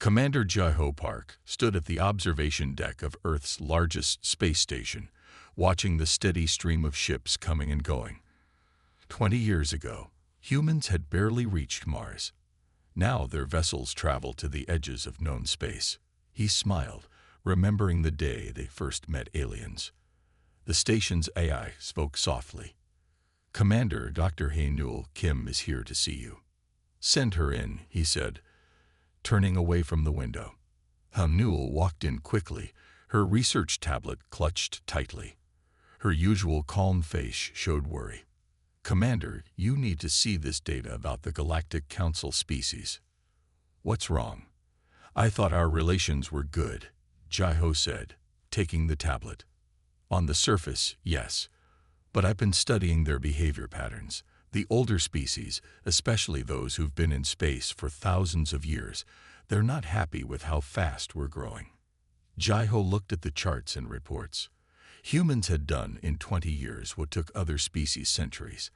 Commander Jai-Ho Park stood at the observation deck of Earth's largest space station, watching the steady stream of ships coming and going. 20 years ago, humans had barely reached Mars. Now their vessels travel to the edges of known space. He smiled, remembering the day they first met aliens. The station's AI spoke softly. "Commander, Dr. Hae-Nul Kim is here to see you." "Send her in," he said, turning away from the window. Hae-Nul walked in quickly, her research tablet clutched tightly. Her usual calm face showed worry. "Commander, you need to see this data about the Galactic Council species." "What's wrong?" "I thought our relations were good," Jai-Ho said, taking the tablet. "On the surface, yes. But I've been studying their behavior patterns. The older species, especially those who've been in space for thousands of years, they're not happy with how fast we're growing." Jai-Ho looked at the charts and reports. Humans had done in 20 years what took other species centuries.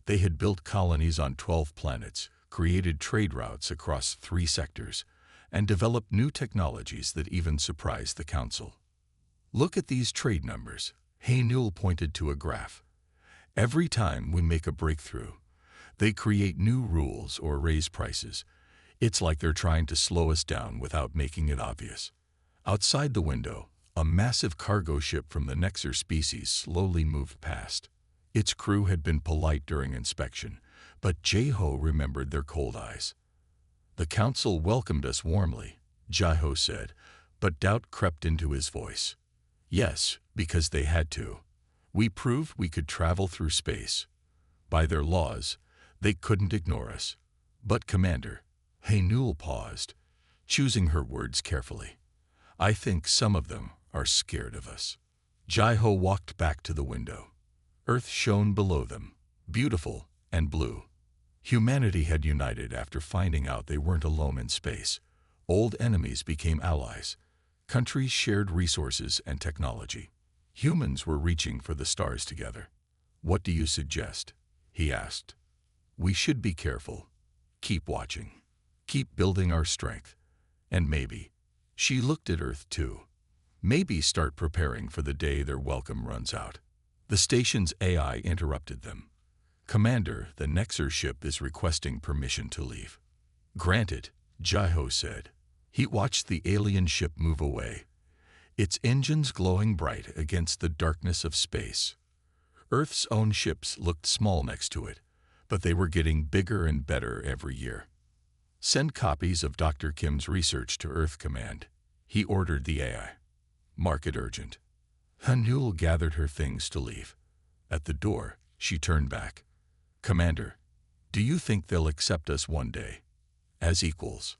They had built colonies on 12 planets, created trade routes across 3 sectors, and developed new technologies that even surprised the Council. "Look at these trade numbers," Hae-Nul pointed to a graph. "Every time we make a breakthrough, they create new rules or raise prices. It's like they're trying to slow us down without making it obvious." Outside the window, a massive cargo ship from the Nexer species slowly moved past. Its crew had been polite during inspection, but Jai-Ho remembered their cold eyes. "The Council welcomed us warmly," Jai-Ho said, but doubt crept into his voice. "Yes, because they had to. We proved we could travel through space. By their laws, they couldn't ignore us." "But Commander," Hae-Nul paused, choosing her words carefully, "I think some of them are scared of us." Jai-Ho walked back to the window. Earth shone below them, beautiful and blue. Humanity had united after finding out they weren't alone in space. Old enemies became allies. Countries shared resources and technology. Humans were reaching for the stars together. "What do you suggest?" he asked. "We should be careful. Keep watching. Keep building our strength. And maybe," she looked at Earth too, "maybe start preparing for the day their welcome runs out." The station's AI interrupted them. "Commander, the Nexer ship is requesting permission to leave." "Granted," Jai-Ho said. He watched the alien ship move away, its engines glowing bright against the darkness of space. Earth's own ships looked small next to it, but they were getting bigger and better every year. "Send copies of Dr. Kim's research to Earth Command," he ordered the AI. "Mark it urgent." Hae-Nul gathered her things to leave. At the door, she turned back. "Commander, do you think they'll accept us one day? As equals?"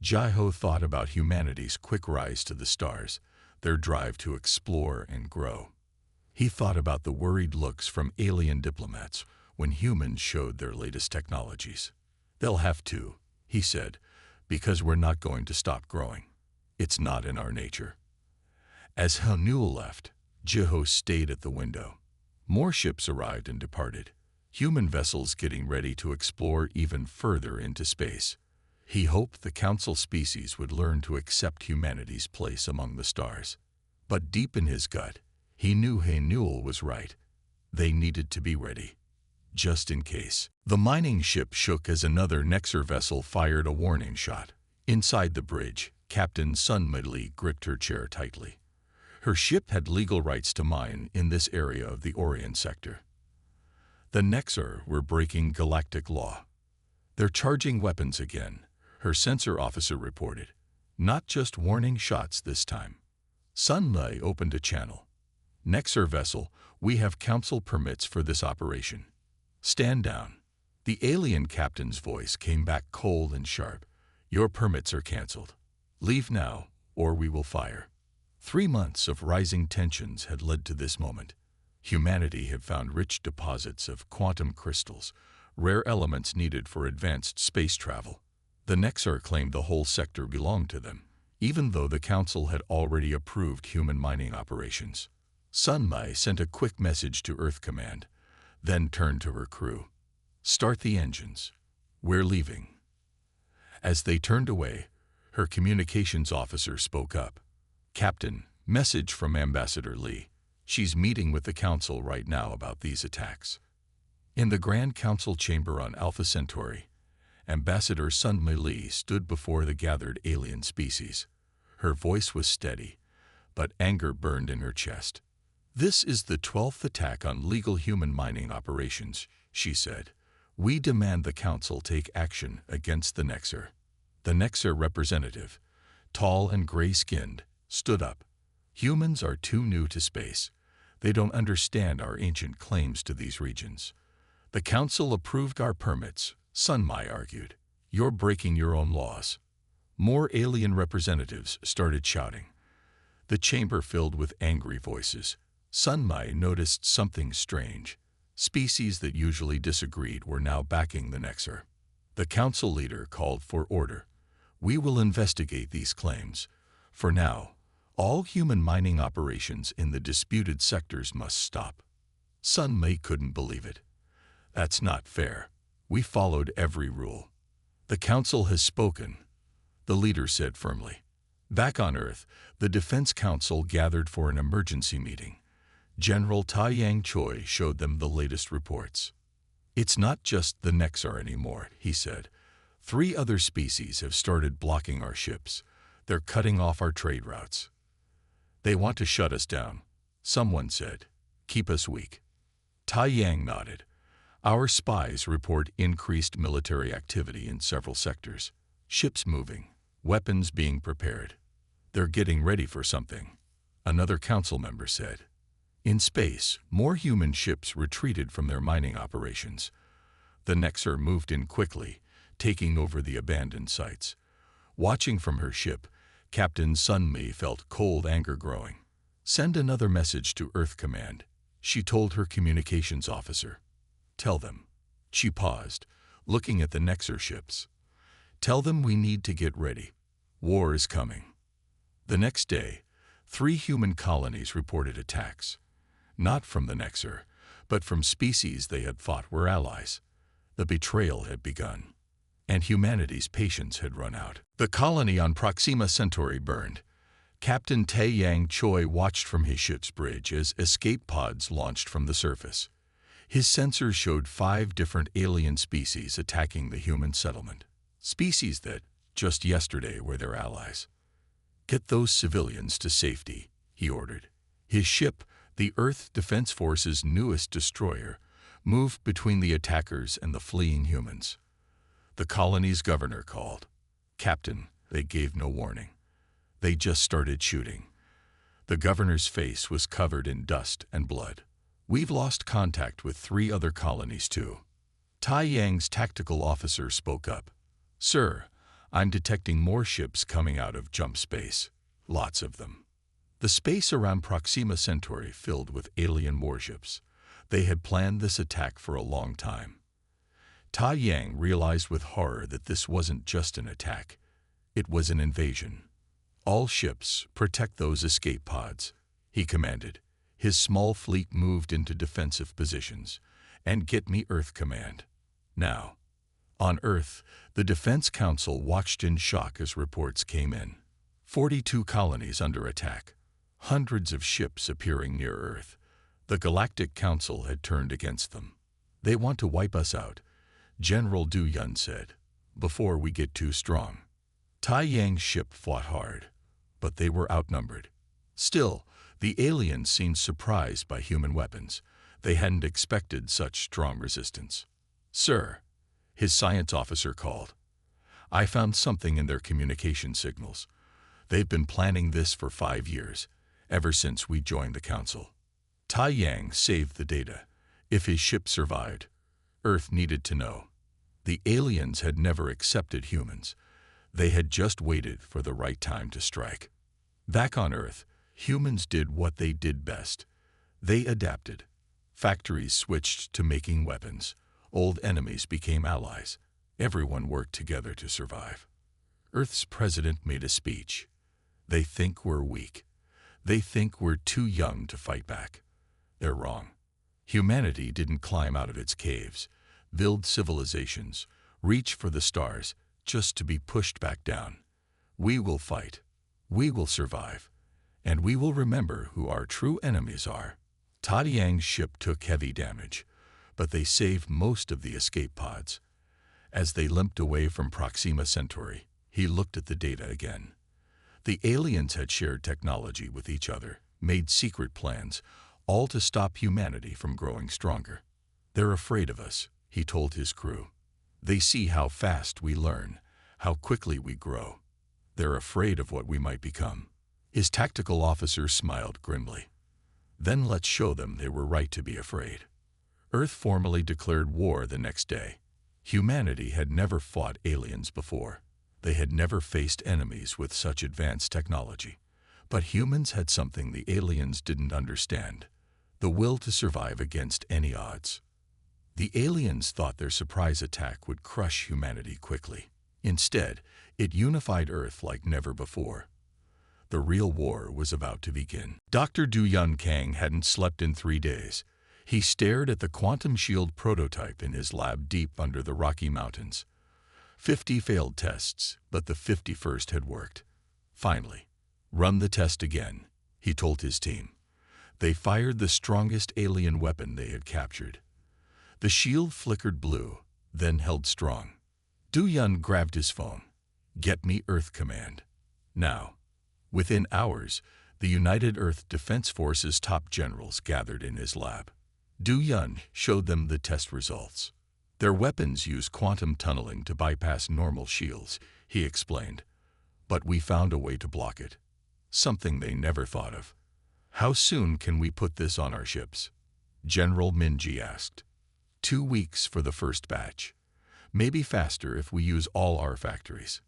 Jai-Ho thought about humanity's quick rise to the stars, their drive to explore and grow. He thought about the worried looks from alien diplomats when humans showed their latest technologies. "They'll have to," he said, "because we're not going to stop growing. It's not in our nature." As Hae-Nul left, Jai-Ho stayed at the window. More ships arrived and departed, human vessels getting ready to explore even further into space. He hoped the Council species would learn to accept humanity's place among the stars. But deep in his gut, he knew Hae-Nul was right. They needed to be ready, just in case. The mining ship shook as another Nexer vessel fired a warning shot. Inside the bridge, Captain Sun Midley gripped her chair tightly. Her ship had legal rights to mine in this area of the Orion sector. The Nexer were breaking galactic law. "They're charging weapons again," her sensor officer reported. "Not just warning shots this time." Sun Midley opened a channel. "Nexer vessel, we have Council permits for this operation. Stand down." The alien captain's voice came back cold and sharp. "Your permits are canceled. Leave now, or we will fire." 3 months of rising tensions had led to this moment. Humanity had found rich deposits of quantum crystals, rare elements needed for advanced space travel. The Nexer claimed the whole sector belonged to them, even though the Council had already approved human mining operations. Sun Mai sent a quick message to Earth Command, then turned to her crew. "Start the engines. We're leaving." As they turned away, Her communications officer spoke up. "Captain, message from Ambassador Lee. She's meeting with the Council right now about these attacks." In the Grand Council chamber on Alpha Centauri, Ambassador Sunmi Lee stood before the gathered alien species. Her voice was steady, but anger burned in her chest. "This is the 12th attack on legal human mining operations," she said. "We demand the Council take action against the Nexer." The Nexer representative, tall and gray-skinned, stood up. "Humans are too new to space. They don't understand our ancient claims to these regions. The Council approved our permits," Sunmi argued. "You're breaking your own laws." More alien representatives started shouting. The chamber filled with angry voices. Sunmi noticed something strange. Species that usually disagreed were now backing the Nexer. The Council leader called for order. "We will investigate these claims. For now, all human mining operations in the disputed sectors must stop." Sunmi couldn't believe it. "That's not fair. We followed every rule." "The Council has spoken," the leader said firmly. Back on Earth, the Defense Council gathered for an emergency meeting. General Taiyang Choi showed them the latest reports. "It's not just the Nexar anymore," he said. "3 other species have started blocking our ships. They're cutting off our trade routes." "They want to shut us down," someone said. "Keep us weak." Taiyang nodded. "Our spies report increased military activity in several sectors. Ships moving, weapons being prepared. They're getting ready for something," another council member said. In space, more human ships retreated from their mining operations. The Nexer moved in quickly, taking over the abandoned sites. Watching from her ship, Captain Sunmi felt cold anger growing. "Send another message to Earth Command," she told her communications officer. "Tell them." She paused, looking at the Nexer ships. "Tell them we need to get ready. War is coming." The next day, 3 human colonies reported attacks. Not from the Nexer, but from species they had thought were allies. The betrayal had begun, and humanity's patience had run out. The colony on Proxima Centauri burned. Captain Taiyang Choi watched from his ship's bridge as escape pods launched from the surface. His sensors showed 5 different alien species attacking the human settlement. Species that, just yesterday, were their allies. "Get those civilians to safety," he ordered. His ship, the Earth Defense Force's newest destroyer, moved between the attackers and the fleeing humans. The colony's governor called. "Captain," they gave no warning. They just started shooting. The governor's face was covered in dust and blood. "We've lost contact with 3 other colonies too." Taiyang's tactical officer spoke up. "Sir, I'm detecting more ships coming out of jump space. Lots of them." The space around Proxima Centauri filled with alien warships. They had planned this attack for a long time. Taiyang realized with horror that this wasn't just an attack. It was an invasion. "All ships, protect those escape pods," he commanded. His small fleet moved into defensive positions. "And get me Earth Command. Now." On Earth, the Defense Council watched in shock as reports came in. 42 colonies under attack. Hundreds of ships appearing near Earth. The Galactic Council had turned against them. "They want to wipe us out," General Du Yun said, "before we get too strong." Taiyang's ship fought hard, but they were outnumbered. Still, the aliens seemed surprised by human weapons. They hadn't expected such strong resistance. "Sir," his science officer called. "I found something in their communication signals. They've been planning this for 5 years, ever since we joined the Council." Taiyang saved the data. If his ship survived, Earth needed to know. The aliens had never accepted humans. They had just waited for the right time to strike. Back on Earth, humans did what they did best. They adapted. Factories switched to making weapons. Old enemies became allies. Everyone worked together to survive. Earth's president made a speech. "They think we're weak. They think we're too young to fight back. They're wrong. Humanity didn't climb out of its caves, build civilizations, reach for the stars, just to be pushed back down. We will fight. We will survive. And we will remember who our true enemies are. Ta Yang's ship took heavy damage, but they saved most of the escape pods. As they limped away from Proxima Centauri, he looked at the data again. The aliens had shared technology with each other, made secret plans, all to stop humanity from growing stronger. They're afraid of us, he told his crew. They see how fast we learn, how quickly we grow. They're afraid of what we might become. His tactical officer smiled grimly. Then let's show them they were right to be afraid. Earth formally declared war the next day. Humanity had never fought aliens before. They had never faced enemies with such advanced technology. But humans had something the aliens didn't understand: the will to survive against any odds. The aliens thought their surprise attack would crush humanity quickly. Instead, it unified Earth like never before. The real war was about to begin. Dr. Du Yun Kang hadn't slept in 3 days. He stared at the quantum shield prototype in his lab deep under the Rocky Mountains. 50 failed tests, but the 51st had worked. Finally, run the test again, he told his team. They fired the strongest alien weapon they had captured. The shield flickered blue, then held strong. Du Yun grabbed his phone. Get me Earth Command. Now. Within hours, the United Earth Defense Forces top generals gathered in his lab. Du Yun showed them the test results. Their weapons use quantum tunneling to bypass normal shields, he explained. But we found a way to block it. Something they never thought of. How soon can we put this on our ships? General Minji asked. 2 weeks for the first batch. Maybe faster if we use all our factories.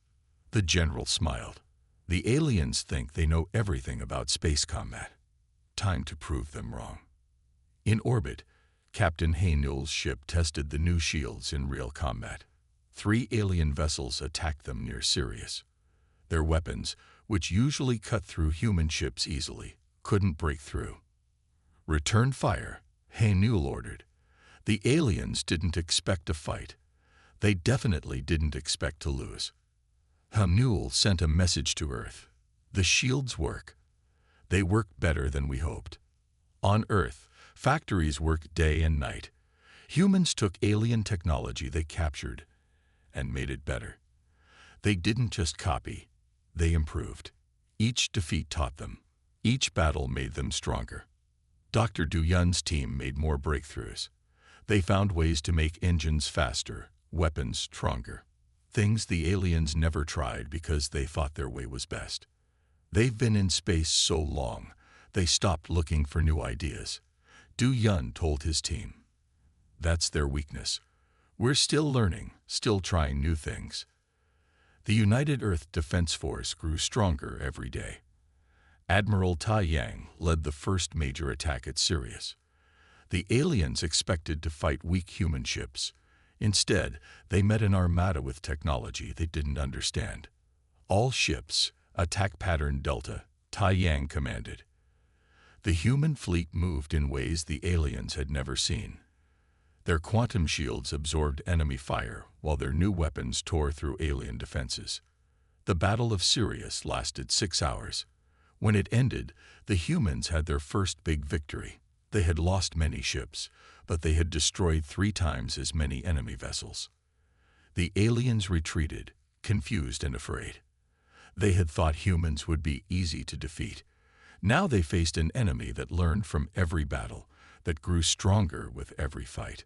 The general smiled. The aliens think they know everything about space combat. Time to prove them wrong. In orbit, Captain Haynewell's ship tested the new shields in real combat. 3 alien vessels attacked them near Sirius. Their weapons, which usually cut through human ships easily, couldn't break through. Return fire, Haynewell ordered. The aliens didn't expect a fight. They definitely didn't expect to lose. Haynewell sent a message to Earth. The shields work. They work better than we hoped. On Earth, factories work day and night. Humans took alien technology they captured and made it better. They didn't just copy, they improved. Each defeat taught them. Each battle made them stronger. Dr. Du Yun's team made more breakthroughs. They found ways to make engines faster, weapons stronger. Things the aliens never tried because they thought their way was best. They've been in space so long, they stopped looking for new ideas. Du Yun told his team. That's their weakness. We're still learning, still trying new things. The United Earth Defense Force grew stronger every day. Admiral Ta Yang led the first major attack at Sirius. The aliens expected to fight weak human ships. Instead, they met an armada with technology they didn't understand. All ships, attack pattern Delta, Ta Yang commanded. The human fleet moved in ways the aliens had never seen. Their quantum shields absorbed enemy fire, while their new weapons tore through alien defenses. The Battle of Sirius lasted 6 hours. When it ended, the humans had their first big victory. They had lost many ships, but they had destroyed 3 times as many enemy vessels. The aliens retreated, confused and afraid. They had thought humans would be easy to defeat. Now they faced an enemy that learned from every battle, that grew stronger with every fight.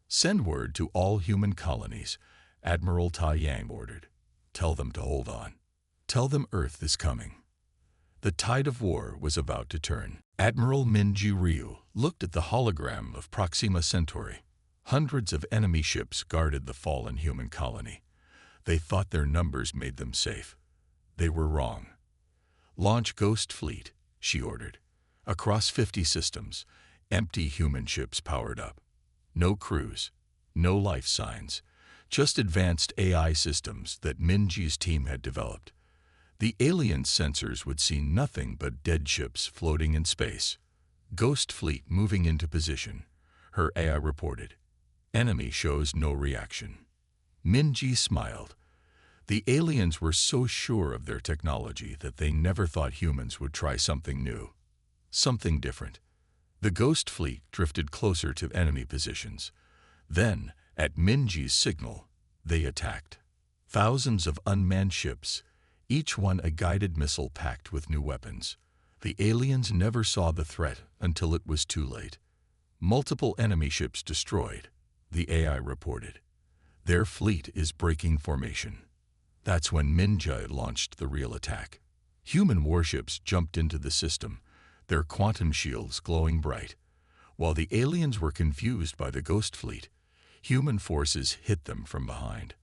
Send word to all human colonies, Admiral Ta Yang ordered. Tell them to hold on. Tell them Earth is coming. The tide of war was about to turn. Admiral Minji Ryu looked at the hologram of Proxima Centauri. Hundreds of enemy ships guarded the fallen human colony. They thought their numbers made them safe. They were wrong. Launch Ghost Fleet, she ordered. Across 50 systems, empty human ships powered up. No crews, no life signs, just advanced AI systems that Minji's team had developed. The alien sensors would see nothing but dead ships floating in space. Ghost Fleet moving into position, her AI reported. Enemy shows no reaction. Minji smiled. The aliens were so sure of their technology that they never thought humans would try something new, something different. The Ghost Fleet drifted closer to enemy positions. Then, at Minji's signal, they attacked. Thousands of unmanned ships, each one a guided missile packed with new weapons. The aliens never saw the threat until it was too late. Multiple enemy ships destroyed, the AI reported. Their fleet is breaking formation. That's when Minji launched the real attack. Human warships jumped into the system, their quantum shields glowing bright. While the aliens were confused by the Ghost Fleet, human forces hit them from behind.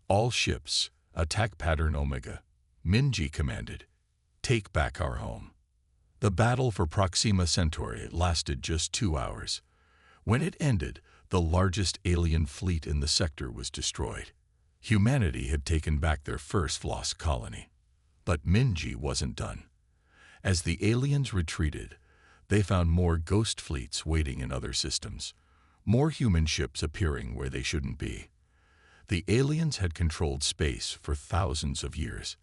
All ships, attack pattern Omega. Minji commanded, take back our home. The battle for Proxima Centauri lasted just 2 hours. When it ended, the largest alien fleet in the sector was destroyed. Humanity had taken back their first lost colony. But Minji wasn't done. As the aliens retreated, they found more ghost fleets waiting in other systems, more human ships appearing where they shouldn't be. The aliens had controlled space for thousands of years.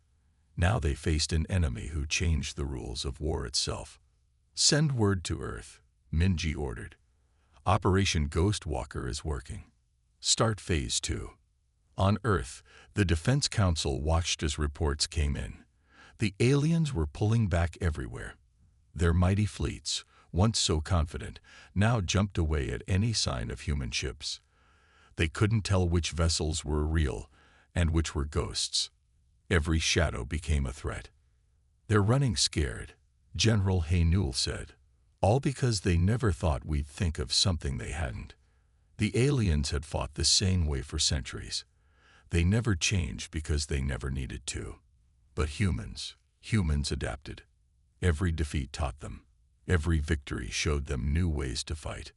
Now they faced an enemy who changed the rules of war itself. Send word to Earth, Minji ordered. Operation Ghost Walker is working. Start Phase 2. On Earth, the Defense Council watched as reports came in. The aliens were pulling back everywhere. Their mighty fleets, once so confident, now jumped away at any sign of human ships. They couldn't tell which vessels were real and which were ghosts. Every shadow became a threat. They're running scared, General Haynul said, all because they never thought we'd think of something they hadn't. The aliens had fought the same way for centuries. They never changed because they never needed to. But humans adapted. Every defeat taught them. Every victory showed them new ways to fight.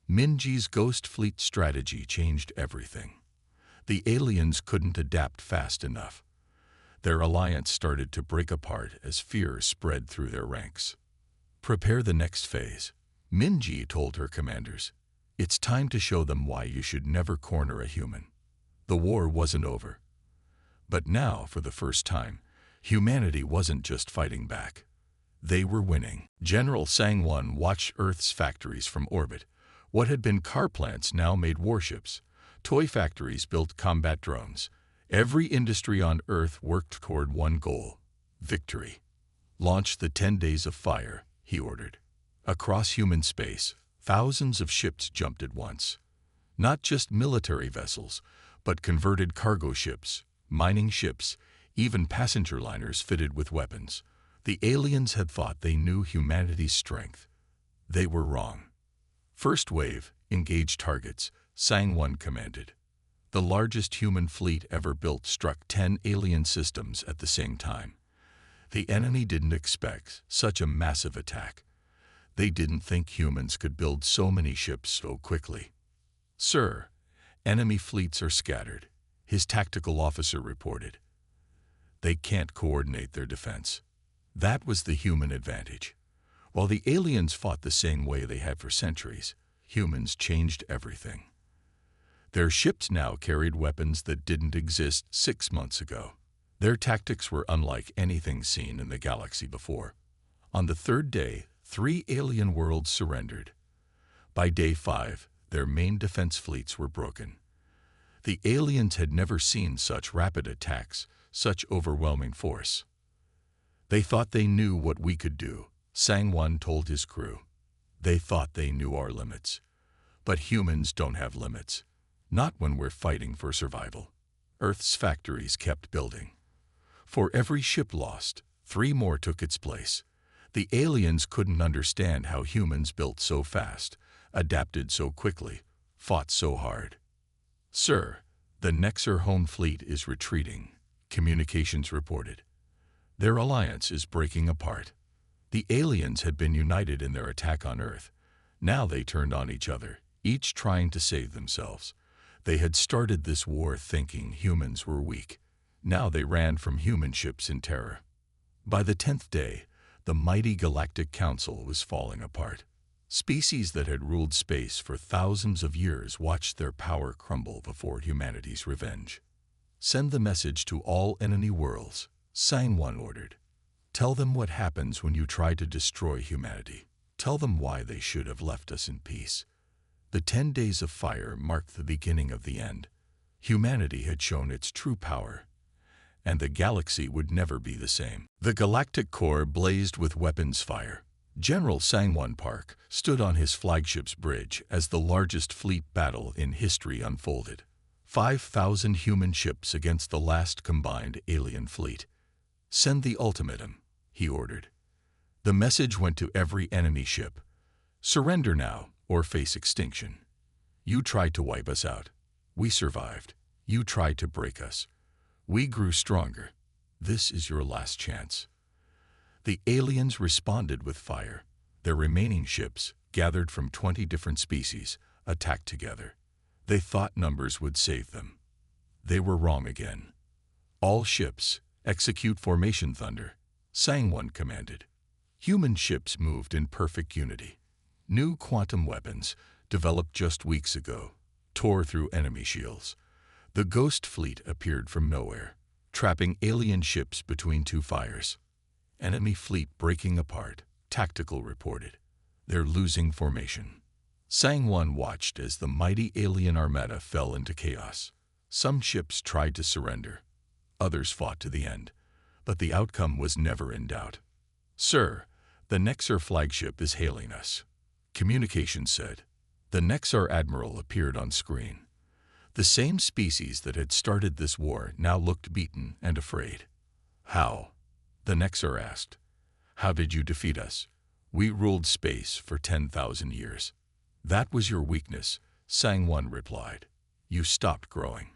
Minji's Ghost Fleet strategy changed everything. The aliens couldn't adapt fast enough. Their alliance started to break apart as fear spread through their ranks. Prepare the next phase, Minji told her commanders. It's time to show them why you should never corner a human. The war wasn't over. But now, for the first time, humanity wasn't just fighting back. They were winning. General Sangwon watched Earth's factories from orbit. What had been car plants now made warships. Toy factories built combat drones. Every industry on Earth worked toward one goal: victory. Launch the 10 Days of Fire, he ordered. Across human space, thousands of ships jumped at once. Not just military vessels, but converted cargo ships, mining ships, even passenger liners fitted with weapons. The aliens had thought they knew humanity's strength. They were wrong. First wave, engage targets, Sangwon commanded. The largest human fleet ever built struck 10 alien systems at the same time. The enemy didn't expect such a massive attack. They didn't think humans could build so many ships so quickly. Sir, enemy fleets are scattered, his tactical officer reported. They can't coordinate their defense. That was the human advantage. While the aliens fought the same way they had for centuries, humans changed everything. Their ships now carried weapons that didn't exist 6 months ago. Their tactics were unlike anything seen in the galaxy before. On the 3rd day, 3 alien worlds surrendered. By day 5, their main defense fleets were broken. The aliens had never seen such rapid attacks, such overwhelming force. They thought they knew what we could do, Sangwon told his crew. They thought they knew our limits. But humans don't have limits. Not when we're fighting for survival. Earth's factories kept building. For every ship lost, 3 more took its place. The aliens couldn't understand how humans built so fast, adapted so quickly, fought so hard. Sir, the Nexer home fleet is retreating, communications reported. Their alliance is breaking apart. The aliens had been united in their attack on Earth. Now they turned on each other, each trying to save themselves. They had started this war thinking humans were weak. Now they ran from human ships in terror. By the 10th day, the mighty Galactic Council was falling apart. Species that had ruled space for thousands of years watched their power crumble before humanity's revenge. Send the message to all enemy worlds, Sang-One ordered. Tell them what happens when you try to destroy humanity. Tell them why they should have left us in peace. The 10 days of fire marked the beginning of the end. Humanity had shown its true power, and the galaxy would never be the same. The galactic core blazed with weapons fire. General Sang-One Park stood on his flagship's bridge as the largest fleet battle in history unfolded. 5,000 human ships against the last combined alien fleet. Send the ultimatum, he ordered. The message went to every enemy ship. Surrender now or face extinction. You tried to wipe us out. We survived. You tried to break us. We grew stronger. This is your last chance. The aliens responded with fire. Their remaining ships, gathered from 20 different species, attacked together. They thought numbers would save them. They were wrong again. All ships, execute formation thunder, Sang-One commanded. Human ships moved in perfect unity. New quantum weapons, developed just weeks ago, tore through enemy shields. The Ghost Fleet appeared from nowhere, trapping alien ships between two fires. Enemy fleet breaking apart, Tactical reported. They're losing formation. Sang-One watched as the mighty alien armada fell into chaos. Some ships tried to surrender. Others fought to the end. But the outcome was never in doubt. Sir, the Nexar flagship is hailing us. Communications said. The Nexar admiral appeared on screen. The same species that had started this war now looked beaten and afraid. How? The Nexar asked. How did you defeat us? We ruled space for 10,000 years. That was your weakness, Sang-One replied. You stopped growing.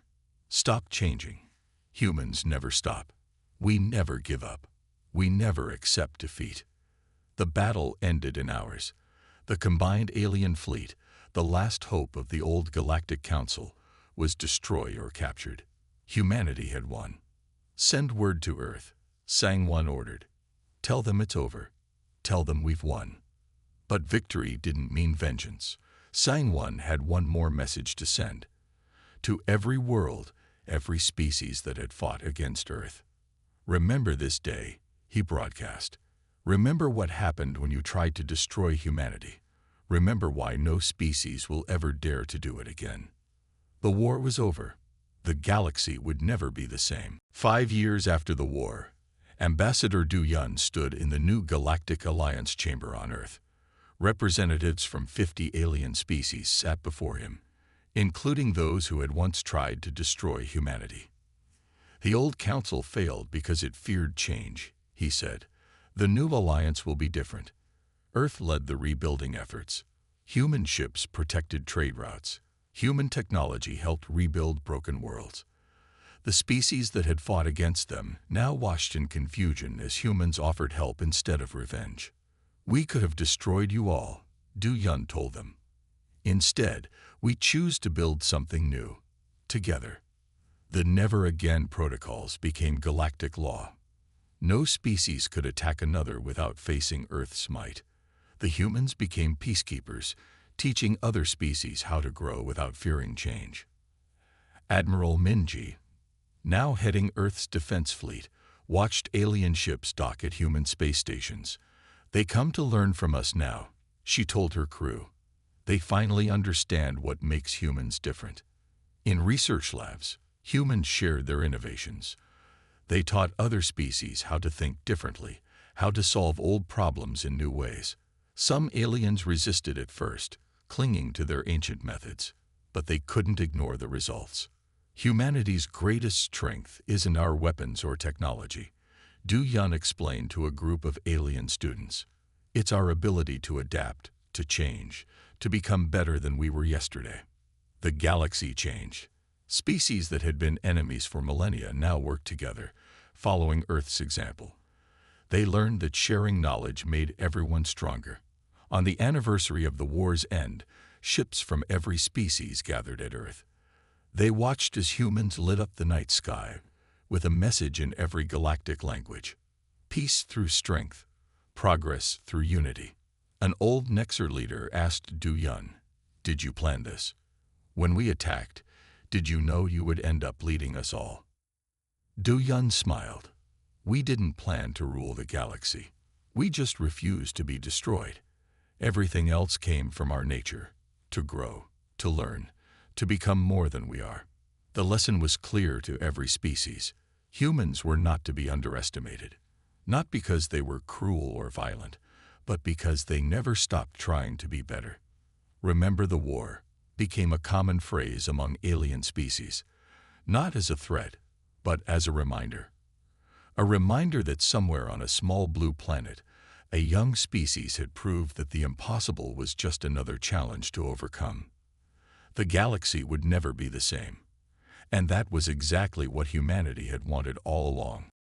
Stopped changing. Humans never stop. We never give up. We never accept defeat. The battle ended in hours. The combined alien fleet, the last hope of the old Galactic Council, was destroyed or captured. Humanity had won. Send word to Earth, Sang-One ordered. Tell them it's over. Tell them we've won. But victory didn't mean vengeance. Sang-One had one more message to send. To every world, every species that had fought against Earth. Remember this day, he broadcast. Remember what happened when you tried to destroy humanity. Remember why no species will ever dare to do it again. The war was over. The galaxy would never be the same. 5 years after the war, Ambassador Du Yun stood in the new Galactic Alliance chamber on Earth. Representatives from 50 alien species sat before him, including those who had once tried to destroy humanity. The old council failed because it feared change, he said. The new alliance will be different. Earth led the rebuilding efforts. Human ships protected trade routes. Human technology helped rebuild broken worlds. The species that had fought against them now washed in confusion as humans offered help instead of revenge. We could have destroyed you all, Du Yun told them. Instead, we choose to build something new, together. The Never Again protocols became galactic law. No species could attack another without facing Earth's might. The humans became peacekeepers, teaching other species how to grow without fearing change. Admiral Minji, now heading Earth's defense fleet, watched alien ships dock at human space stations. They come to learn from us now, she told her crew. They finally understand what makes humans different. In research labs, humans shared their innovations. They taught other species how to think differently, how to solve old problems in new ways. Some aliens resisted at first, clinging to their ancient methods, but they couldn't ignore the results. Humanity's greatest strength isn't our weapons or technology, Du Yun explained to a group of alien students. It's our ability to adapt, to change, to become better than we were yesterday. The galaxy changed. Species that had been enemies for millennia now worked together, following Earth's example. They learned that sharing knowledge made everyone stronger. On the anniversary of the war's end, ships from every species gathered at Earth. They watched as humans lit up the night sky, with a message in every galactic language. Peace through strength, progress through unity. An old Nexar leader asked Du Yun, "Did you plan this? When we attacked, did you know you would end up leading us all?" Du Yun smiled. We didn't plan to rule the galaxy. We just refused to be destroyed. Everything else came from our nature, to grow, to learn, to become more than we are. The lesson was clear to every species. Humans were not to be underestimated, not because they were cruel or violent, but because they never stopped trying to be better. Remember the war became a common phrase among alien species, not as a threat, but as a reminder. A reminder that somewhere on a small blue planet, a young species had proved that the impossible was just another challenge to overcome. The galaxy would never be the same. And that was exactly what humanity had wanted all along.